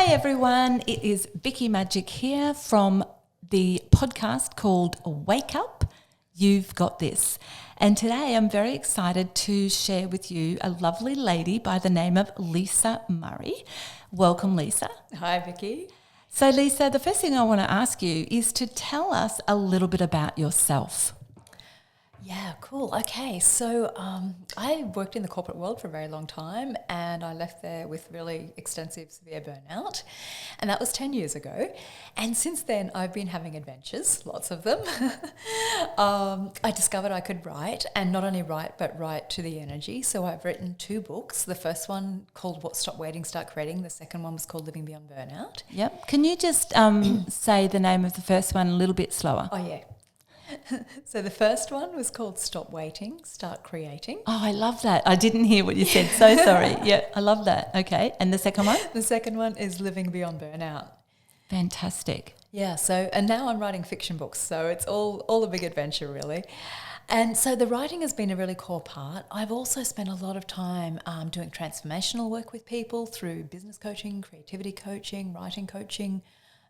everyone, it is Vickie Magic here from the podcast called Wake Up, You've Got This. And today I'm very excited to share with you a lovely lady by the name of Lisa Murray. Welcome, Lisa. Hi, Vickie. So Lisa, the first thing I want to ask you is to tell us a little bit about yourself. Yeah, cool. Okay, so I worked in the corporate world for a very long time and I left there with really extensive severe burnout, and that was 10 years ago. And since then I've been having adventures, lots of them. I discovered I could write, and not only write but write to the energy. So I've written 2 books. The first one called What Stop Waiting, Start Creating. The second one was called Living Beyond Burnout. Yep. Can you just say the name of the first one a little bit slower? Oh yeah. So the first one was called Stop Waiting, Start Creating. Oh, I love that. I didn't hear what you said. So sorry. Yeah, I love that. Okay. And the second one? The second one is Living Beyond Burnout. Fantastic. Yeah, so, and now I'm writing fiction books, so it's all a big adventure really. And so the writing has been a really core part. I've also spent a lot of time doing transformational work with people through business coaching, creativity coaching, writing coaching,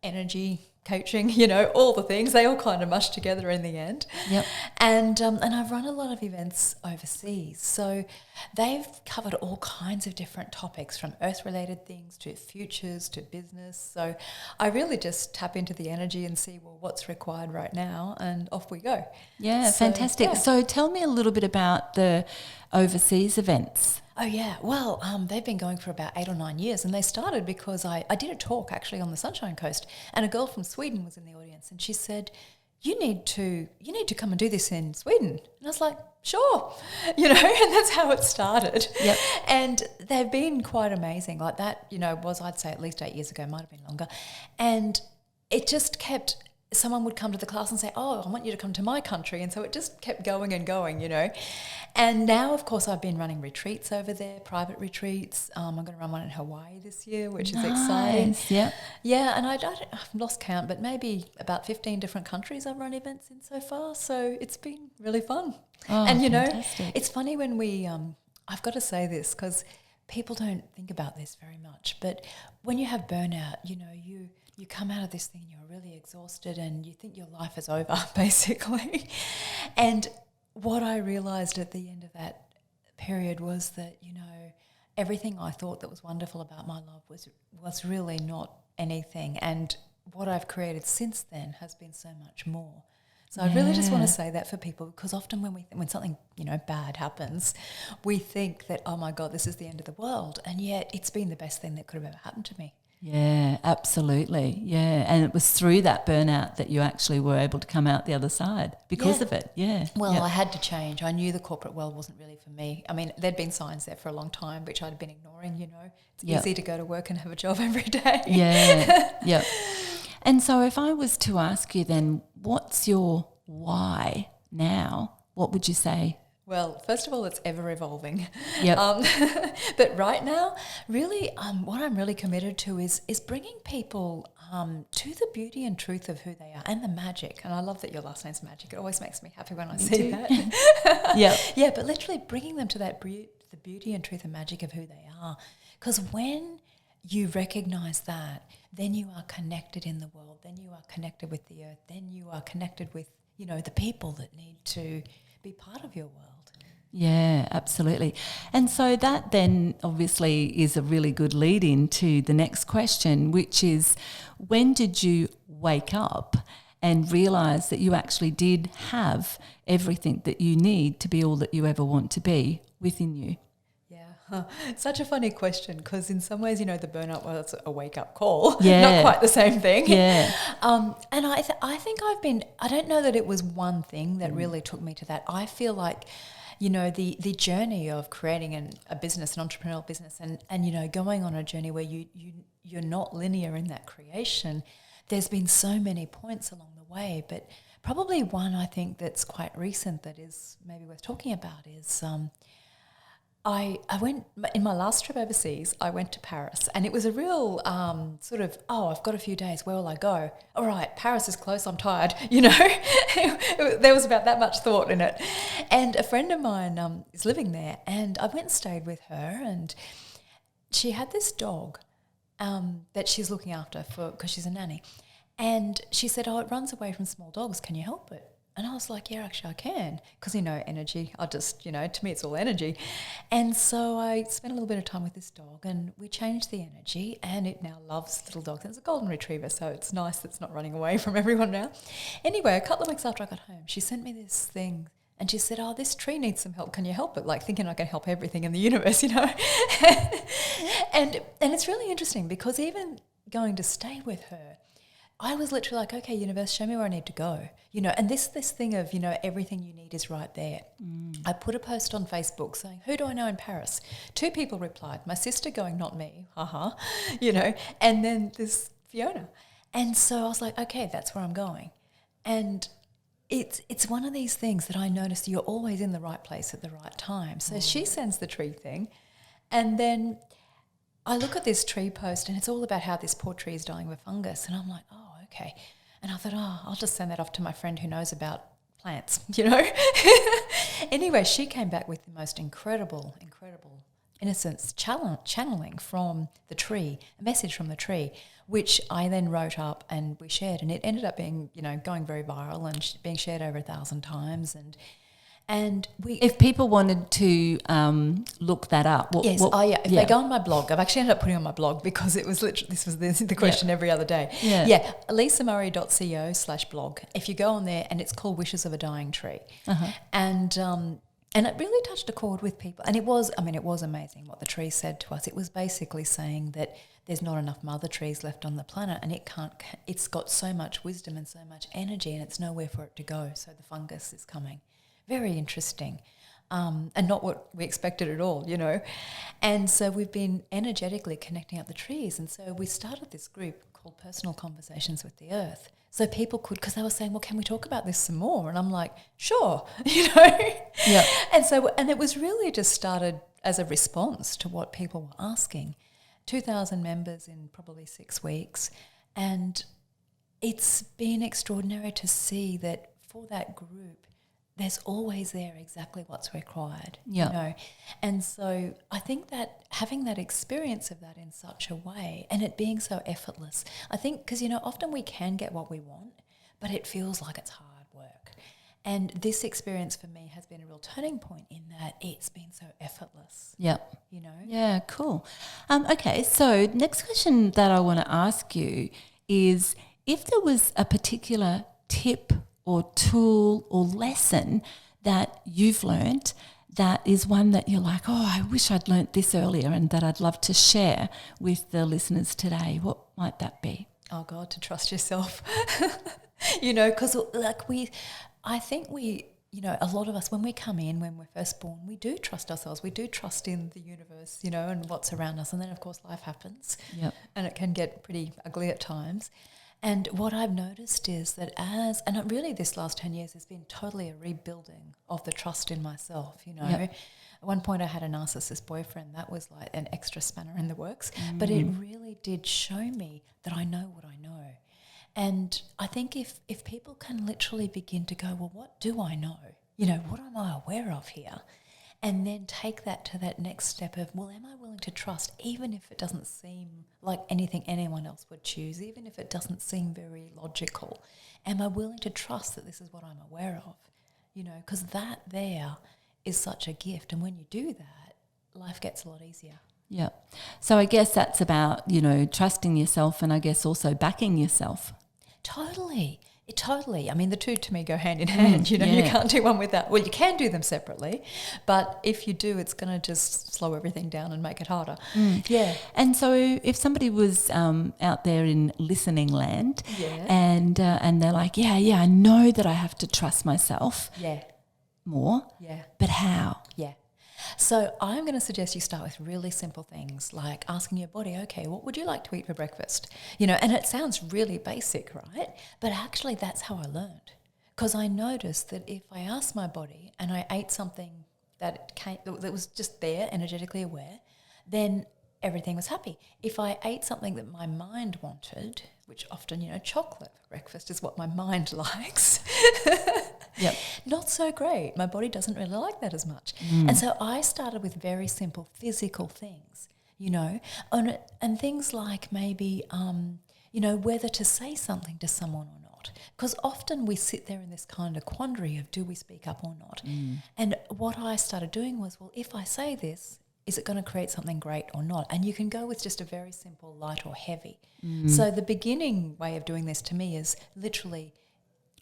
energy coaching, all the things. They all kind of mush together in the end. Yep. And I've run a lot of events overseas. So they've covered all kinds of different topics, from earth-related things to futures to business. So I really just tap into the energy and see, well, what's required right now, and off we go. Yeah, fantastic. Yeah. So tell me a little bit about the overseas events. Oh, yeah. Well, they've been going for about 8 or 9 years, and they started because I did a talk actually on the Sunshine Coast, and a girl from Sweden was in the audience, and she said, you need to come and do this in Sweden. And I was like, sure, and that's how it started. Yep. And they've been quite amazing. Like that, was, I'd say, at least 8 years ago, might have been longer. And it just kept, someone would come to the class and say, oh, I want you to come to my country. And so it just kept going and going, And now, of course, I've been running retreats over there, private retreats. I'm going to run one in Hawaii this year, which is exciting. Yeah. Yeah, and I've lost count, but maybe about 15 different countries I've run events in so far. So it's been really fun. Oh, and, fantastic. it's funny when we, I've got to say this because people don't think about this very much, but when you have burnout, you come out of this thing, you're really exhausted and you think your life is over, basically. And what I realised at the end of that period was that, everything I thought that was wonderful about my life was really not anything. And what I've created since then has been so much more. So I really just want to say that for people, because often when something, bad happens, we think that, oh my God, this is the end of the world. And yet it's been the best thing that could have ever happened to me. Yeah, absolutely. Yeah. And it was through that burnout that you actually were able to come out the other side because of it. Yeah. Well, Yep. I had to change. I knew the corporate world wasn't really for me. I mean, there'd been signs there for a long time, which I'd been ignoring, It's easy to go to work and have a job every day. Yeah. Yep. And so if I was to ask you then, what's your why now? What would you say? Well, first of all, it's ever evolving. Yep. But right now, really, what I'm really committed to is bringing people to the beauty and truth of who they are, and the magic. And I love that your last name's Magic. It always makes me happy when I see that. Yeah. Yeah, but literally bringing them to that the beauty and truth and magic of who they are. Because when you recognise that, then you are connected in the world. Then you are connected with the earth. Then you are connected with, the people that need to be part of your world. Yeah, absolutely. And so that then obviously is a really good lead in to the next question, which is, when did you wake up and realise that you actually did have everything that you need to be all that you ever want to be within you? Yeah, such a funny question, because in some ways, the burnout was a wake-up call. Yeah. Not quite the same thing. Yeah. And I think I don't know that it was one thing that really took me to that. I feel like, the journey of creating a business, an entrepreneurial business, and going on a journey where you're not linear in that creation, there's been so many points along the way. But probably one I think that's quite recent that is maybe worth talking about is I went, in my last trip overseas, I went to Paris, and it was a real I've got a few days, where will I go? All right, Paris is close, I'm tired, There was about that much thought in it. And a friend of mine is living there, and I went and stayed with her, and she had this dog, that she's looking after because she's a nanny. And she said, oh, it runs away from small dogs. Can you help it? And I was like, yeah, actually I can. Because, energy, to me it's all energy. And so I spent a little bit of time with this dog and we changed the energy and it now loves little dogs. And it's a golden retriever, so it's nice that it's not running away from everyone now. Anyway, a couple of weeks after I got home, she sent me this thing and she said, oh, this tree needs some help. Can you help it? Like thinking I can help everything in the universe, And it's really interesting because even going to stay with her, I was literally like, okay, universe, show me where I need to go. And this thing of, everything you need is right there. I put a post on Facebook saying, who do I know in Paris? 2 people replied, my sister going, not me, haha, and then this Fiona. And so I was like, okay, that's where I'm going. And it's one of these things that I noticed you're always in the right place at the right time. So she sends the tree thing and then I look at this tree post and it's all about how this poor tree is dying of a fungus. And I'm like, oh, okay. And I thought, I'll just send that off to my friend who knows about plants, Anyway, she came back with the most incredible innocence channeling from the tree, a message from the tree, which I then wrote up and we shared. And it ended up being, going very viral and being shared over 1,000 times. And if people wanted to look that up, if they go on my blog, I've actually ended up putting on my blog because it was literally this was the question every other day. lisamurray.co/blog. If you go on there, and it's called Wishes of a Dying Tree, and it really touched a chord with people. And it was amazing what the tree said to us. It was basically saying that there's not enough mother trees left on the planet, and it's got so much wisdom and so much energy, and it's nowhere for it to go. So the fungus is coming. Very interesting, and not what we expected at all, And so we've been energetically connecting up the trees. And so we started this group called Personal Conversations with the Earth. So people could, because they were saying, well, can we talk about this some more? And I'm like, sure, Yeah. And it was really just started as a response to what people were asking. 2,000 members in probably 6 weeks. And it's been extraordinary to see that for that group, there's always there exactly what's required, And so I think that having that experience of that in such a way and it being so effortless, I think because, often we can get what we want, but it feels like it's hard work. And this experience for me has been a real turning point in that it's been so effortless. Yeah. Yeah, cool. Okay, so next question that I want to ask you is if there was a particular tip or tool or lesson that you've learned that is one that you're like, oh, I wish I'd learnt this earlier and that I'd love to share with the listeners today, what might that be? Oh, God, to trust yourself. Because I think a lot of us, when we come in, when we're first born, we do trust ourselves. We do trust in the universe, and what's around us. And then, of course, life happens. Yep. And it can get pretty ugly at times. And what I've noticed is that really this last 10 years has been totally a rebuilding of the trust in myself, Yep. At one point I had a narcissist boyfriend. That was like an extra spanner in the works. But it really did show me that I know what I know. And I think if people can literally begin to go, well, what do I know? What am I aware of here? And then take that to that next step of, well, am I willing to trust even if it doesn't seem like anything anyone else would choose, even if it doesn't seem very logical? Am I willing to trust that this is what I'm aware of? Because that there is such a gift. And when you do that, life gets a lot easier. Yeah. So I guess that's about, trusting yourself and I guess also backing yourself. Totally. I mean, the two to me go hand in hand, You can't do one without. Well, you can do them separately, but if you do, it's going to just slow everything down and make it harder. Yeah. And so if somebody was out there in listening land and they're like, I know that I have to trust myself more, but how? Yeah. So I'm going to suggest you start with really simple things like asking your body, okay, what would you like to eat for breakfast? And it sounds really basic, right? But actually that's how I learned. Because I noticed that if I asked my body and I ate something that was just there, energetically aware, then everything was happy. If I ate something that my mind wanted, which often, chocolate for breakfast is what my mind likes, Yep. not so great. My body doesn't really like that as much. And so I started with very simple physical things. and things like maybe, whether to say something to someone or not. Because often we sit there in this kind of quandary of do we speak up or not? And what I started doing was, well, if I say this, is it going to create something great or not? And you can go with just a very simple light or heavy. So the beginning way of doing this to me is literally,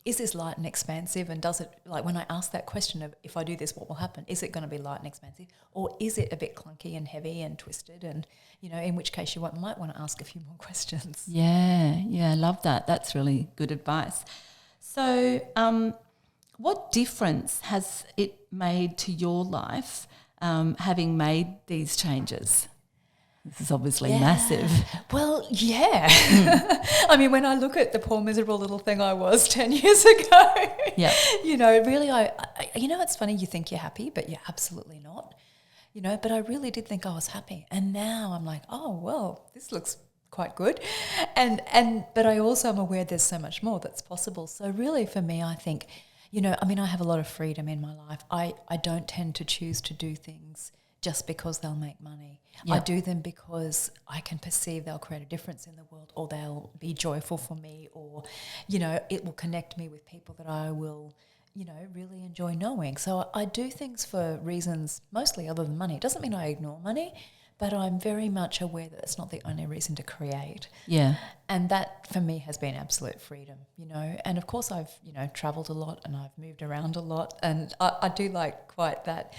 is this light and expansive? And does it, like when I ask that question of if I do this, what will happen? Is it going to be light and expansive? Or is it a bit clunky and heavy and twisted? And, in which case you might want to ask a few more questions. Yeah, I love that. That's really good advice. So what difference has it made to your life having made these changes? This is obviously massive. Well, yeah. I mean, when I look at the poor miserable little thing I was 10 years ago, really, it's funny, you think you're happy, but you're absolutely not, but I really did think I was happy. And now I'm like, oh, well, this looks quite good. But I also am aware there's so much more that's possible. So really for me, I think, I have a lot of freedom in my life. I don't tend to choose to do things just because they'll make money. Yep. I do them because I can perceive they'll create a difference in the world, or they'll be joyful for me, or, it will connect me with people that I will, really enjoy knowing. So I do things for reasons mostly other than money. It doesn't mean I ignore money, but I'm very much aware that it's not the only reason to create. Yeah. And that for me has been absolute freedom, And of course I've, travelled a lot and I've moved around a lot, and I do like quite that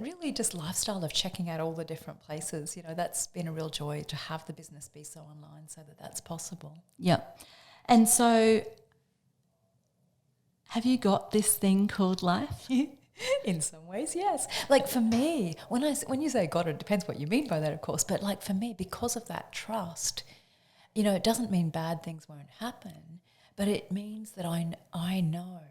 really just lifestyle of checking out all the different places. That's been a real joy to have the business be so online so that that's possible. Yeah. And so have you got this thing called life? In some ways, yes. Like for me, when you say God, it depends what you mean by that, of course. But like for me, because of that trust, it doesn't mean bad things won't happen, but it means that I know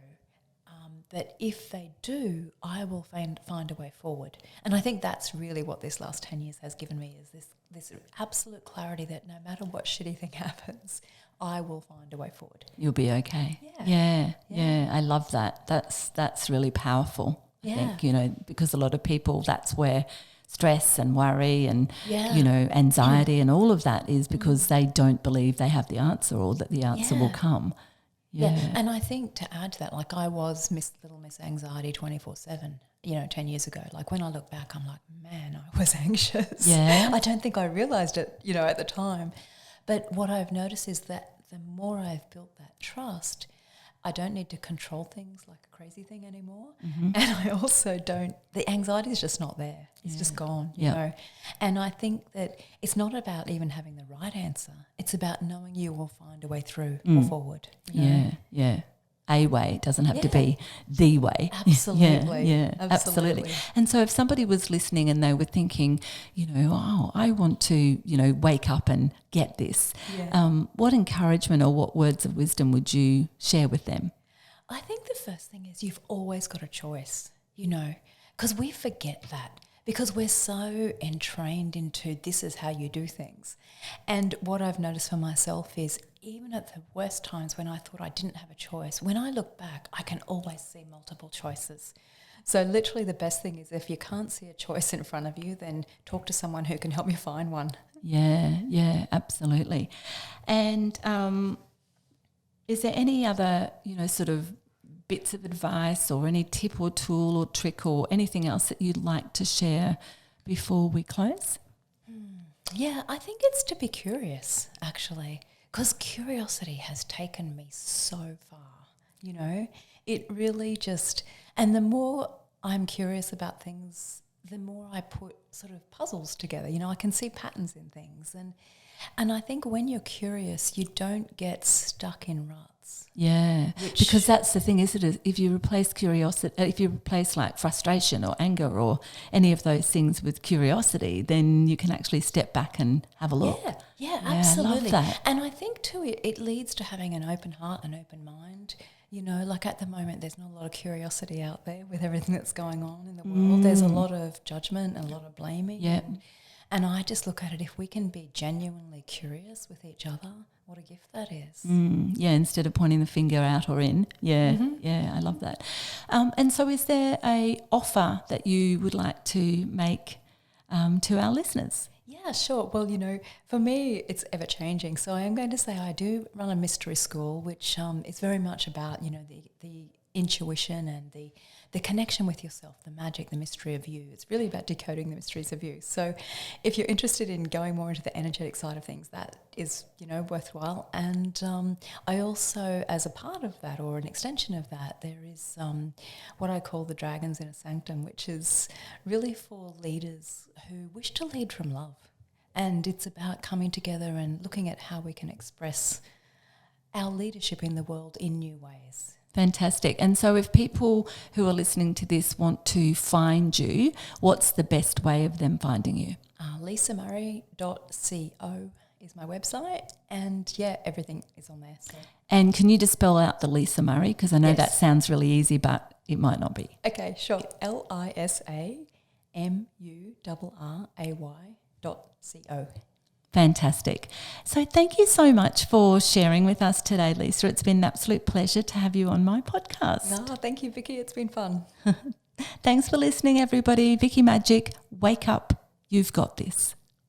that if they do, I will find a way forward. And I think that's really what this last 10 years has given me, is this absolute clarity that no matter what shitty thing happens, I will find a way forward. You'll be okay. Yeah. I love that. That's really powerful, I think, because a lot of people, that's where stress and worry and, anxiety and all of that is because they don't believe they have the answer or that the answer will come. Yeah, and I think to add to that, like I was Little Miss Anxiety 24/7, 10 years ago. Like when I look back, I'm like, man, I was anxious. Yeah. I don't think I realised it, at the time. But what I've noticed is that the more I've built that trust, I don't need to control things like a crazy thing anymore. Mm-hmm. And I also the anxiety is just not there. It's just gone, you know. And I think that it's not about even having the right answer. It's about knowing you will find a way through or forward. Yeah. A way doesn't have to be the way. Absolutely. Absolutely. And so if somebody was listening and they were thinking, I want to, wake up and get this, what encouragement or what words of wisdom would you share with them? I think the first thing is you've always got a choice, because we forget that. Because we're so entrained into this is how you do things. And what I've noticed for myself is even at the worst times when I thought I didn't have a choice, when I look back, I can always see multiple choices. So literally the best thing is if you can't see a choice in front of you, then talk to someone who can help you find one. Yeah, absolutely. And is there any other, sort of bits of advice or any tip or tool or trick or anything else that you'd like to share before we close? Yeah, I think it's to be curious, actually, because curiosity has taken me so far, It really just, and the more I'm curious about things, the more I put sort of puzzles together. I can see patterns in things. And I think when you're curious, you don't get stuck in ruts. Yeah, because that's the thing, isn't it? If you replace curiosity, if you replace like frustration or anger or any of those things with curiosity, then you can actually step back and have a look. Yeah, absolutely. I love that. And I think too, it leads to having an open heart, an open mind. Like at the moment, there's not a lot of curiosity out there with everything that's going on in the world. There's a lot of judgment and a lot of blaming. Yeah. And I just look at it, if we can be genuinely curious with each other, what a gift that is. Instead of pointing the finger out or in. I love that. And so is there a offer that you would like to make to our listeners? Yeah, sure. Well, for me, it's ever changing. So I am going to say I do run a mystery school, which is very much about, the intuition and the connection with yourself, the magic, the mystery of you. It's really about decoding the mysteries of you. So if you're interested in going more into the energetic side of things, that is, worthwhile. And I also, as a part of that or an extension of that, there is what I call the Dragons in a Sanctum, which is really for leaders who wish to lead from love. And it's about coming together and looking at how we can express our leadership in the world in new ways. Fantastic. And so if people who are listening to this want to find you, what's the best way of them finding you? lisamurray.co is my website, and everything is on there. So. And can you just spell out the Lisa Murray? Because I know Yes. that sounds really easy, but it might not be. Okay, sure. lisamurray.co. Fantastic. So thank you so much for sharing with us today, Lisa. It's been an absolute pleasure to have you on my podcast. No, thank you, Vickie. It's been fun. Thanks for listening, everybody. Vickie Magic, wake up. You've got this.